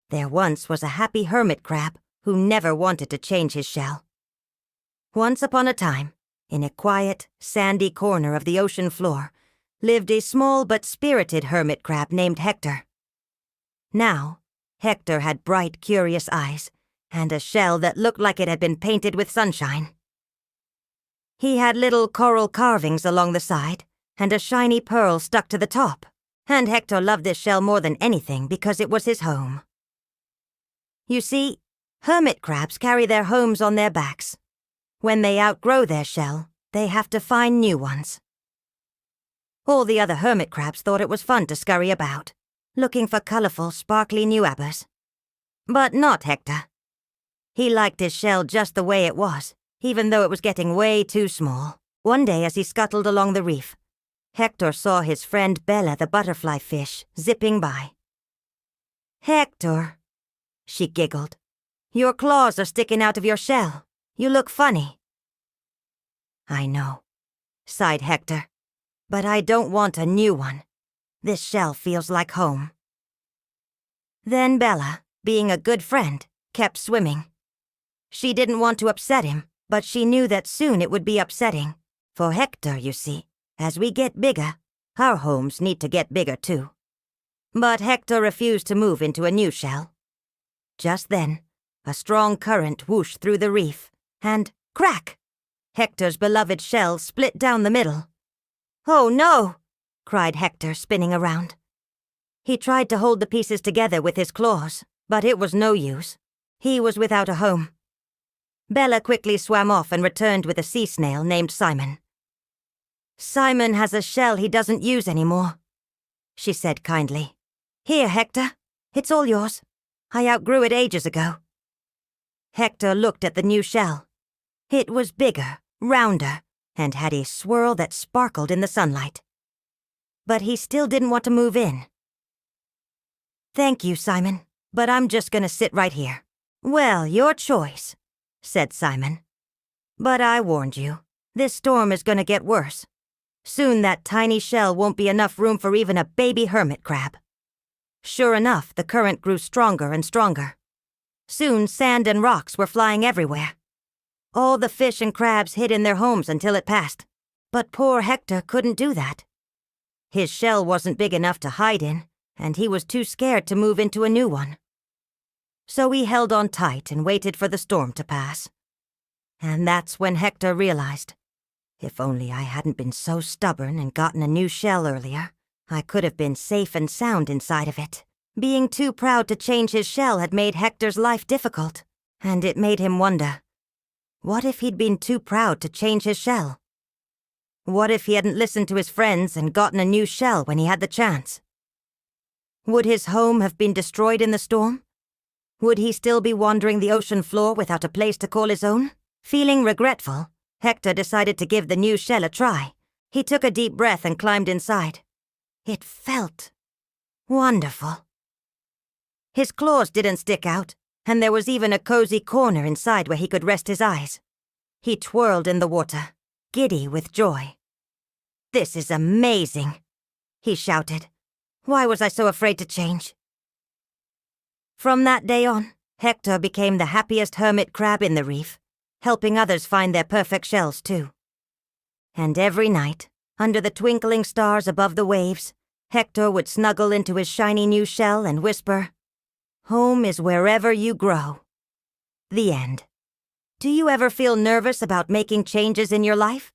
There once was a happy hermit crab who never wanted to change his shell. Once upon a time, in a quiet, sandy corner of the ocean floor, lived a small but spirited hermit crab named Hector. Now, Hector had bright, curious eyes and a shell that looked like it had been painted with sunshine. He had little coral carvings along the side and a shiny pearl stuck to the top, and Hector loved this shell more than anything because it was his home. You see, hermit crabs carry their homes on their backs. When they outgrow their shell, they have to find new ones. All the other hermit crabs thought it was fun to scurry about, looking for colorful, sparkly new abbas. But not Hector. He liked his shell just the way it was, even though it was getting way too small. One day as he scuttled along the reef, Hector saw his friend Bella the butterfly fish zipping by. "Hector," she giggled, "your claws are sticking out of your shell. You look funny." "I know," sighed Hector, "but I don't want a new one. This shell feels like home." Then Bella, being a good friend, kept swimming. She didn't want to upset him, but she knew that soon it would be upsetting. For Hector, you see, as we get bigger, our homes need to get bigger too. But Hector refused to move into a new shell. Just then, a strong current whooshed through the reef, and crack! Hector's beloved shell split down the middle. "Oh no!" cried Hector, spinning around. He tried to hold the pieces together with his claws, but it was no use. He was without a home. Bella quickly swam off and returned with a sea snail named Simon. "Simon has a shell he doesn't use anymore," she said kindly. "Here, Hector, it's all yours. I outgrew it ages ago." Hector looked at the new shell. It was bigger, rounder, and had a swirl that sparkled in the sunlight. But he still didn't want to move in. "Thank you, Simon, but I'm just gonna sit right here." "Well, your choice," said Simon. "But I warned you, this storm is gonna get worse. Soon that tiny shell won't be enough room for even a baby hermit crab." Sure enough, the current grew stronger and stronger. Soon sand and rocks were flying everywhere. All the fish and crabs hid in their homes until it passed. But poor Hector couldn't do that. His shell wasn't big enough to hide in, and he was too scared to move into a new one. So he held on tight and waited for the storm to pass. And that's when Hector realized, if only I hadn't been so stubborn and gotten a new shell earlier, I could have been safe and sound inside of it. Being too proud to change his shell had made Hector's life difficult, and it made him wonder, what if he'd been too proud to change his shell? What if he hadn't listened to his friends and gotten a new shell when he had the chance? Would his home have been destroyed in the storm? Would he still be wandering the ocean floor without a place to call his own? Feeling regretful, Hector decided to give the new shell a try. He took a deep breath and climbed inside. It felt wonderful. His claws didn't stick out, and there was even a cozy corner inside where he could rest his eyes. He twirled in the water, giddy with joy. "This is amazing," he shouted. "Why was I so afraid to change?" From that day on, Hector became the happiest hermit crab in the reef, helping others find their perfect shells too. And every night, under the twinkling stars above the waves, Hector would snuggle into his shiny new shell and whisper, "Home is wherever you grow." The end. Do you ever feel nervous about making changes in your life?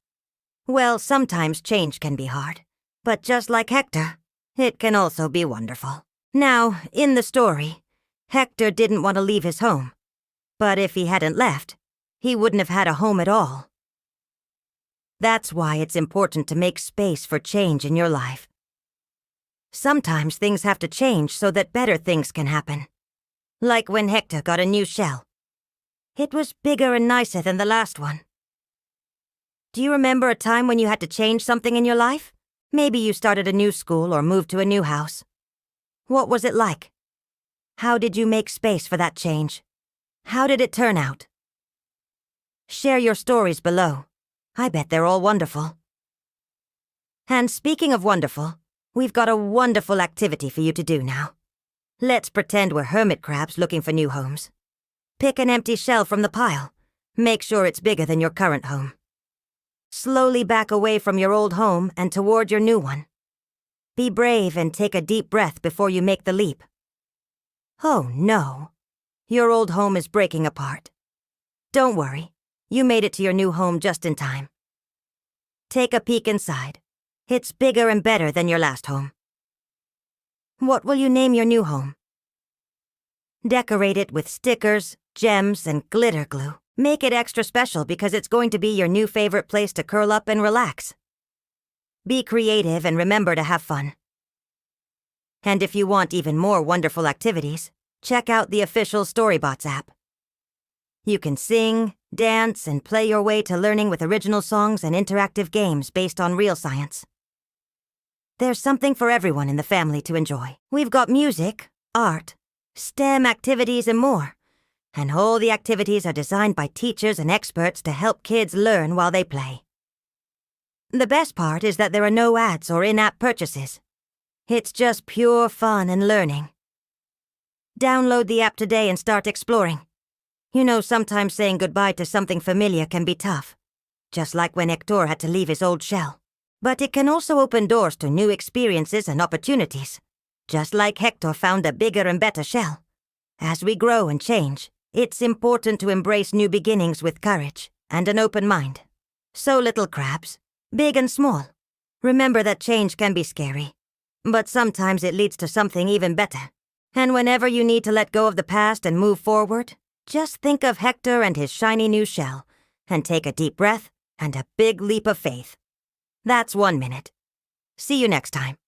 Well, sometimes change can be hard, but just like Hector, it can also be wonderful. Now, in the story, Hector didn't want to leave his home, but if he hadn't left, he wouldn't have had a home at all. That's why it's important to make space for change in your life. Sometimes things have to change so that better things can happen. Like when Hector got a new shell. It was bigger and nicer than the last one. Do you remember a time when you had to change something in your life? Maybe you started a new school or moved to a new house. What was it like? How did you make space for that change? How did it turn out? Share your stories below. I bet they're all wonderful. And speaking of wonderful, we've got a wonderful activity for you to do now. Let's pretend we're hermit crabs looking for new homes. Pick an empty shell from the pile. Make sure it's bigger than your current home. Slowly back away from your old home and toward your new one. Be brave and take a deep breath before you make the leap. Oh no, your old home is breaking apart. Don't worry, you made it to your new home just in time. Take a peek inside. It's bigger and better than your last home. What will you name your new home? Decorate it with stickers, gems, and glitter glue. Make it extra special because it's going to be your new favorite place to curl up and relax. Be creative and remember to have fun. And if you want even more wonderful activities, check out the official Storybots app. You can sing, dance, and play your way to learning with original songs and interactive games based on real science. There's something for everyone in the family to enjoy. We've got music, art, STEM activities, and more. And all the activities are designed by teachers and experts to help kids learn while they play. The best part is that there are no ads or in-app purchases. It's just pure fun and learning. Download the app today and start exploring. You know, sometimes saying goodbye to something familiar can be tough, just like when Hector had to leave his old shell. But it can also open doors to new experiences and opportunities, just like Hector found a bigger and better shell. As we grow and change, it's important to embrace new beginnings with courage and an open mind. So, little crabs, big and small, remember that change can be scary, but sometimes it leads to something even better. And whenever you need to let go of the past and move forward, just think of Hector and his shiny new shell, and take a deep breath and a big leap of faith. That's 1 minute. See you next time.